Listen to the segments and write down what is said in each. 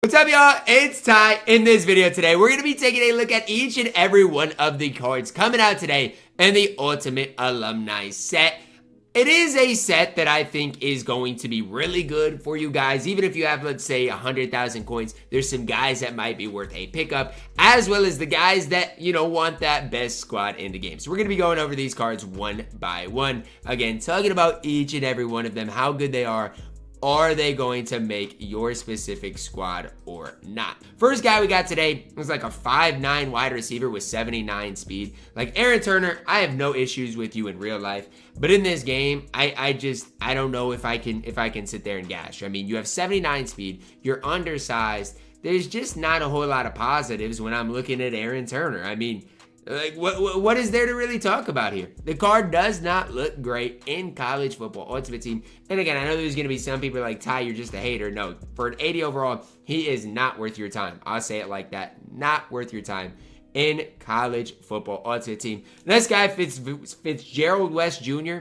What's up, y'all? It's Ty. In this video today, we're going to be taking a look at each and every one of the cards coming out today in the Ultimate Alumni set. It is a set that I think is going to be really good for you guys. Even if you have, let's say, 100,000 coins, there's some guys that might be worth a pickup, as well as the guys that, want that best squad in the game. So we're going to be going over these cards one by one. Again, talking about each and every one of them, how good they are. Are they going to make your specific squad or not? First guy we got today was like a 5'9" wide receiver with 79 speed. Like Aaron Turner, I have no issues with you in real life, but in this game, I don't know if I can sit there and gash. I mean, you have 79 speed, you're undersized. There's just not a whole lot of positives when I'm looking at Aaron Turner. I mean, like, what is there to really talk about here? The card does not look great in college football Ultimate Team. And again, I know there's going to be some people like, Ty, you're just a hater. No, for an 80 overall, he is not worth your time. I'll say it like that. Not worth your time in college football Ultimate Team. Next guy, Fitzgerald West Jr.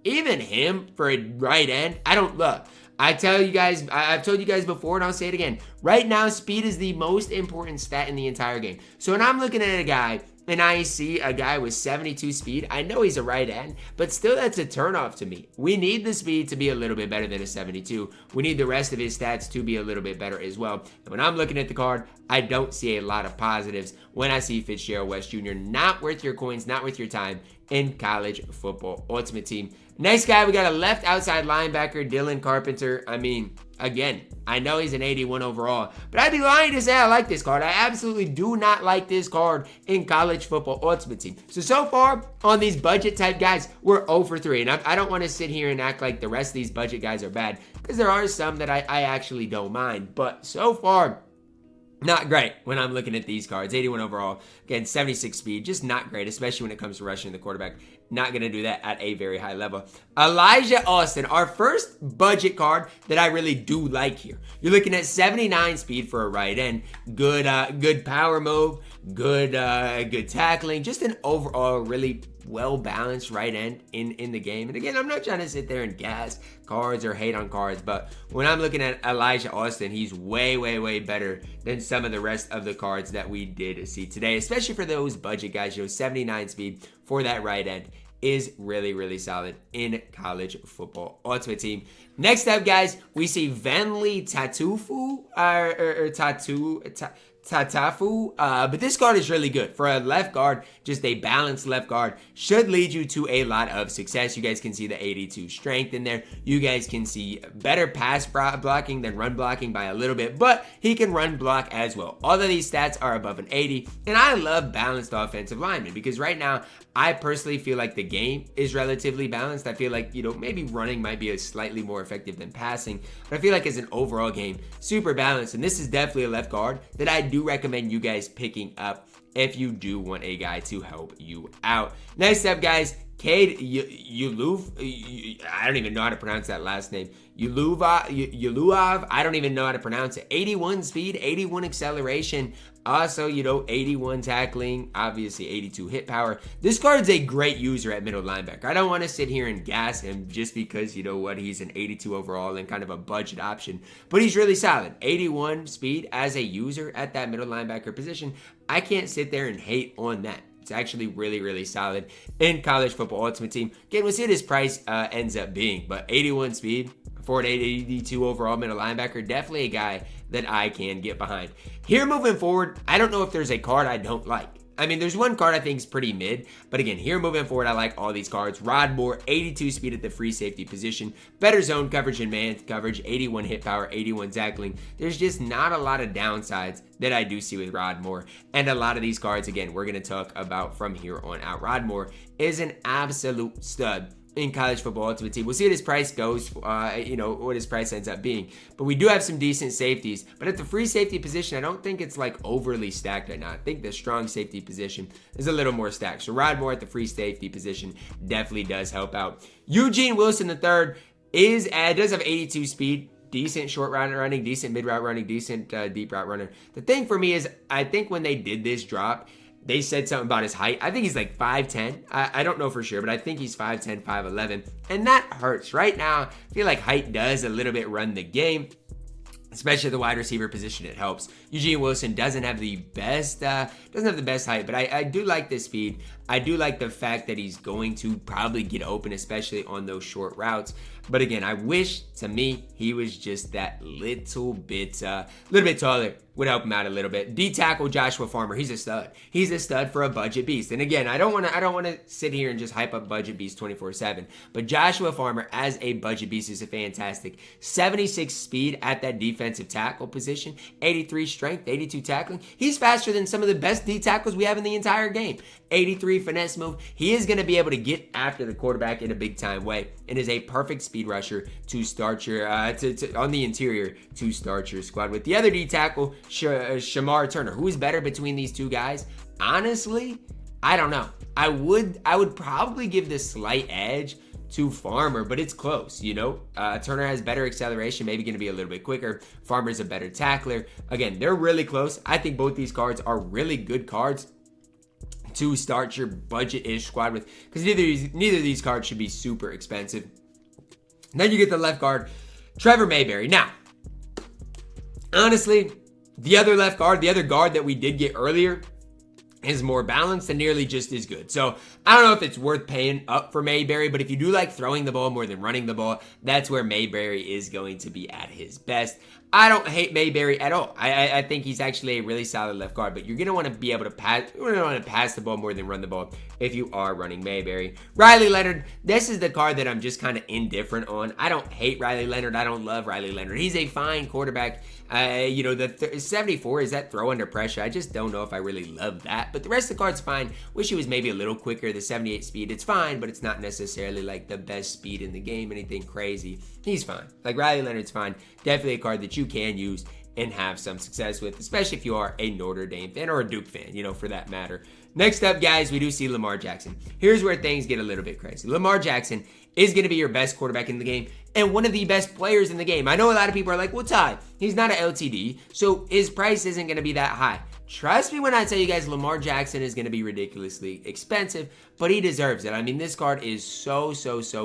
Even him for a right end, I don't love. I've told you guys before, and I'll say it again. Right now, speed is the most important stat in the entire game. So when I'm looking at a guy, and I see a guy with 72 speed, I know he's a right end, but still that's a turnoff to me. We need the speed to be a little bit better than a 72. We need the rest of his stats to be a little bit better as well. And when I'm looking at the card, I don't see a lot of positives when I see Fitzgerald West Jr. Not worth your coins, not worth your time in college football Ultimate Team. Next guy, we got a left outside linebacker, Dylan Carpenter. I mean, again, I know he's an 81 overall, but I'd be lying to say I like this card. I absolutely do not like this card in college football Ultimate Team. So far on these budget type guys, we're 0 for 3. And I don't want to sit here and act like the rest of these budget guys are bad, because there are some that I actually don't mind. But so far, not great when I'm looking at these cards. 81 overall, again, 76 speed, just not great, especially when it comes to rushing the quarterback. Not going to do that at a very high level. Elijah Austin, our first budget card that I really do like here. You're looking at 79 speed for a right end. Good power move, good tackling, just an overall really well-balanced right end in the game. And again, I'm not trying to sit there and gas cards or hate on cards, but when I'm looking at Elijah Austin, he's way better than some of the rest of the cards that we did see today, especially for those budget guys. 79 speed for that right end is really solid in college football Ultimate Team. Next up, guys, we see Venli Tatafu, but this card is really good. For a left guard, just a balanced left guard, should lead you to a lot of success. You guys can see the 82 strength in there. You guys can see better pass blocking than run blocking by a little bit, but he can run block as well. All of these stats are above an 80, and I love balanced offensive linemen, because right now, I personally feel like the game is relatively balanced. I feel like, maybe running might be slightly more effective than passing, but I feel like as an overall game, super balanced, and this is definitely a left guard that I do recommend you guys picking up if you do want a guy to help you out. Next up, guys, Cade Yuluv. I don't even know how to pronounce that last name. Yuluv. I don't even know how to pronounce it. 81 speed, 81 acceleration. Also, 81 tackling, obviously 82 hit power. This card's a great user at middle linebacker. I don't want to sit here and gas him just because, he's an 82 overall and kind of a budget option. But he's really solid. 81 speed as a user at that middle linebacker position. I can't sit there and hate on that. It's actually really solid in college football Ultimate Team. Again, we'll see what his price ends up being. But 81 speed for an 82 overall middle linebacker, definitely a guy that I can get behind. Here moving forward, I don't know if there's a card I don't like. I mean, there's one card I think is pretty mid, but again, here moving forward, I like all these cards. Rod Moore, 82 speed at the free safety position, better zone coverage and man coverage, 81 hit power, 81 tackling. There's just not a lot of downsides that I do see with Rod Moore, and a lot of these cards, again, we're going to talk about from here on out. Rod Moore is an absolute stud in college football Ultimate Team. We'll see what his price goes, what his price ends up being. But we do have some decent safeties. But at the free safety position, I don't think it's like overly stacked right now. I think the strong safety position is a little more stacked. So Rod Moore at the free safety position definitely does help out. Eugene Wilson III does have 82 speed. Decent short route running, decent mid route running, decent deep route runner. The thing for me is, I think when they did this drop, they said something about his height. I think he's like 5'10". I don't know for sure, but I think he's 5'10", 5'11". And that hurts. Right now, I feel like height does a little bit run the game. especially the wide receiver position. It helps. Eugene Wilson doesn't have the best height, but I do like this speed. I do like the fact that he's going to probably get open, especially on those short routes. But again, I wish, to me, he was just that little bit taller. Would help him out a little bit. D tackle Joshua Farmer, he's a stud. He's a stud for a budget beast. And again, I don't want to sit here and just hype up budget beast 24/7. But Joshua Farmer as a budget beast is a fantastic. 76 speed at that defensive tackle position, 83 strength, 82 tackling. He's faster than some of the best D tackles we have in the entire game. 83 finesse move. He is going to be able to get after the quarterback in a big time way, and is a perfect speed rusher to start your on the interior to start your squad with. The other D tackle, Shamar Turner. Who is better between these two guys? Honestly, I don't know. I would probably give the slight edge to Farmer, but it's close, you know. Turner has better acceleration, maybe going to be a little bit quicker. Farmer's a better tackler. Again, they're really close. I think both these cards are really good cards to start your budget-ish squad with, because neither of these cards should be super expensive. Then you get the left guard, Trevor Mayberry. Now, honestly, the other left guard, the other guard that we did get earlier, is more balanced and nearly just as good. So I don't know if it's worth paying up for Mayberry, but if you do like throwing the ball more than running the ball, that's where Mayberry is going to be at his best. I don't hate Mayberry at all. I think he's actually a really solid left guard, but you're going to want to be able to pass. You're going to want to pass the ball more than run the ball if you are running Mayberry. Riley Leonard, this is the card that I'm just kind of indifferent on. I don't hate Riley Leonard. I don't love Riley Leonard. He's a fine quarterback. The 74 is that throw under pressure. I just don't know if I really love that, but the rest of the card's fine. Wish he was maybe a little quicker. The 78 speed, it's fine, but it's not necessarily like the best speed in the game, anything crazy. He's fine. Like Riley Leonard's fine. Definitely a card that you can use and have some success with, especially if you are a Notre Dame fan or a Duke fan, for that matter. Next up, guys, we do see Lamar Jackson. Here's where things get a little bit crazy. Lamar Jackson is going to be your best quarterback in the game and one of the best players in the game. I know a lot of people are like, well, Ty, he's not an LTD, so his price isn't going to be that high. Trust me when I tell you guys, Lamar Jackson is going to be ridiculously expensive, but he deserves it. I mean, this card is so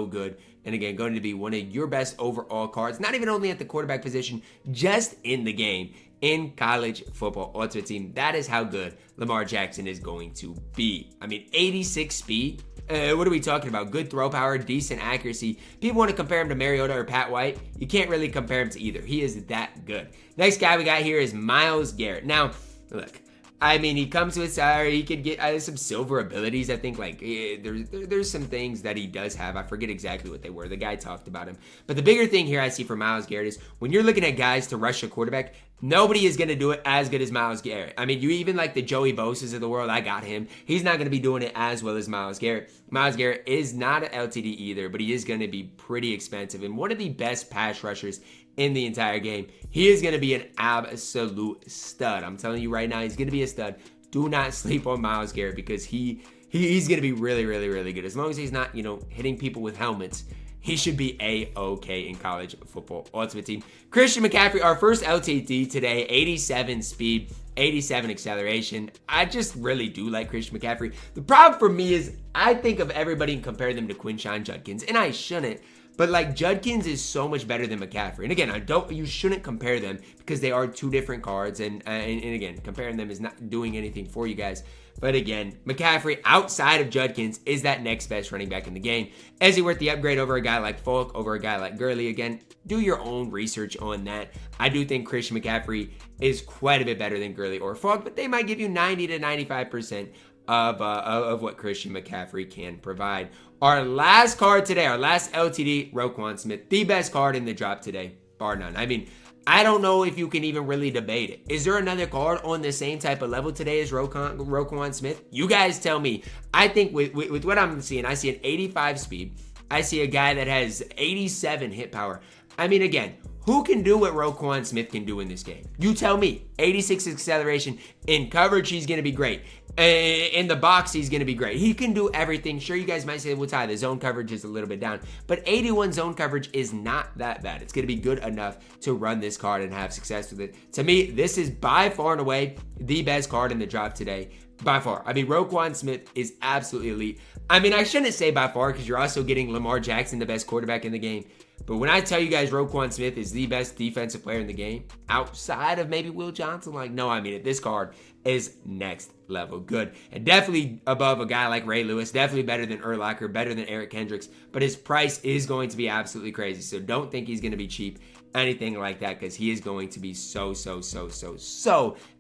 good. And again, going to be one of your best overall cards, not even only at the quarterback position, just in the game, in college football ultimate team. That is how good Lamar Jackson is going to be. I mean, 86 speed. What are we talking about? Good throw power, decent accuracy. People want to compare him to Mariota or Pat White. You can't really compare him to either. He is that good. Next guy we got here is Myles Garrett. Now, look, I mean, he comes with salary. He could get some silver abilities. I think there's some things that he does have. I forget exactly what they were. The guy talked about him. But the bigger thing here I see for Myles Garrett is when you're looking at guys to rush a quarterback, nobody is going to do it as good as Myles Garrett. I mean, you even like the Joey Bosa's of the world. I got him. He's not going to be doing it as well as Myles Garrett. Myles Garrett is not an LTD either, but he is going to be pretty expensive and one of the best pass rushers in the entire game. He is going to be an absolute stud. I'm telling you right now, he's going to be a stud. Do not sleep on Myles Garrett because he's going to be really good. As long as he's not, hitting people with helmets, he should be A-okay in college football ultimate team. Christian McCaffrey, our first LTD today, 87 speed, 87 acceleration. I just really do like Christian McCaffrey. The problem for me is I think of everybody and compare them to Quinshon Judkins, and I shouldn't. But Judkins is so much better than McCaffrey. And again, you shouldn't compare them because they are two different cards. And again, comparing them is not doing anything for you guys. But again, McCaffrey outside of Judkins is that next best running back in the game. Is he worth the upgrade over a guy like Falk, over a guy like Gurley? Again, do your own research on that. I do think Christian McCaffrey is quite a bit better than Gurley or Falk, but they might give you 90 to 95% of what Christian McCaffrey can provide. Our last card today, our last LTD, Roquan Smith, the best card in the drop today, bar none. I mean, I don't know if you can even really debate it. Is there another card on the same type of level today as Roquan Smith? You guys tell me. I think with what I'm seeing, I see an 85 speed. I see a guy that has 87 hit power. I mean, again, who can do what Roquan Smith can do in this game? You tell me. 86 acceleration. In coverage, he's going to be great. In the box, he's going to be great. He can do everything. Sure, you guys might say, well, Ty, the zone coverage is a little bit down. But 81 zone coverage is not that bad. It's going to be good enough to run this card and have success with it. To me, this is by far and away the best card in the drop today. By far. I mean, Roquan Smith is absolutely elite. I mean, I shouldn't say by far because you're also getting Lamar Jackson, the best quarterback in the game. But when I tell you guys Roquan Smith is the best defensive player in the game, outside of maybe Will Johnson, like, no, I mean it. This card is next level good. And definitely above a guy like Ray Lewis, definitely better than Urlacher, better than Eric Kendricks. But his price is going to be absolutely crazy. So don't think he's going to be cheap, anything like that, because he is going to be so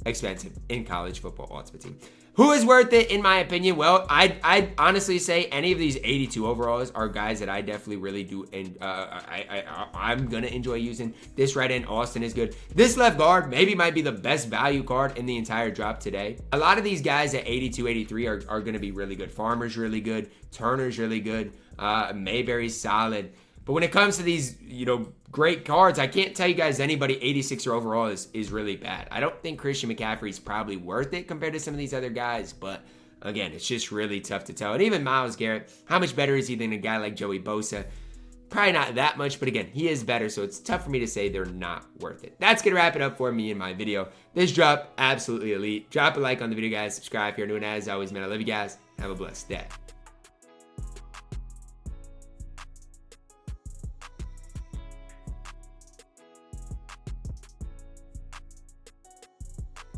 expensive in college football Ultimate Team. Who is worth it, in my opinion? Well, I'd honestly say any of these 82 overalls are guys that I definitely really do, and I'm going to enjoy using. This right end, Austin, is good. This left guard maybe might be the best value card in the entire drop today. A lot of these guys at 82, 83 are going to be really good. Farmer's really good. Turner's really good. Mayberry's solid. But when it comes to these, great cards, I can't tell you guys anybody 86 or overall is really bad. I don't think Christian McCaffrey is probably worth it compared to some of these other guys, but again, it's just really tough to tell. And even Myles Garrett, how much better is he than a guy like Joey Bosa? Probably not that much, but again, he is better, so it's tough for me to say they're not worth it. That's going to wrap it up for me in my video. This drop, absolutely elite. Drop a like on the video, guys. Subscribe if you're new, and as always, man, I love you guys. Have a blessed day.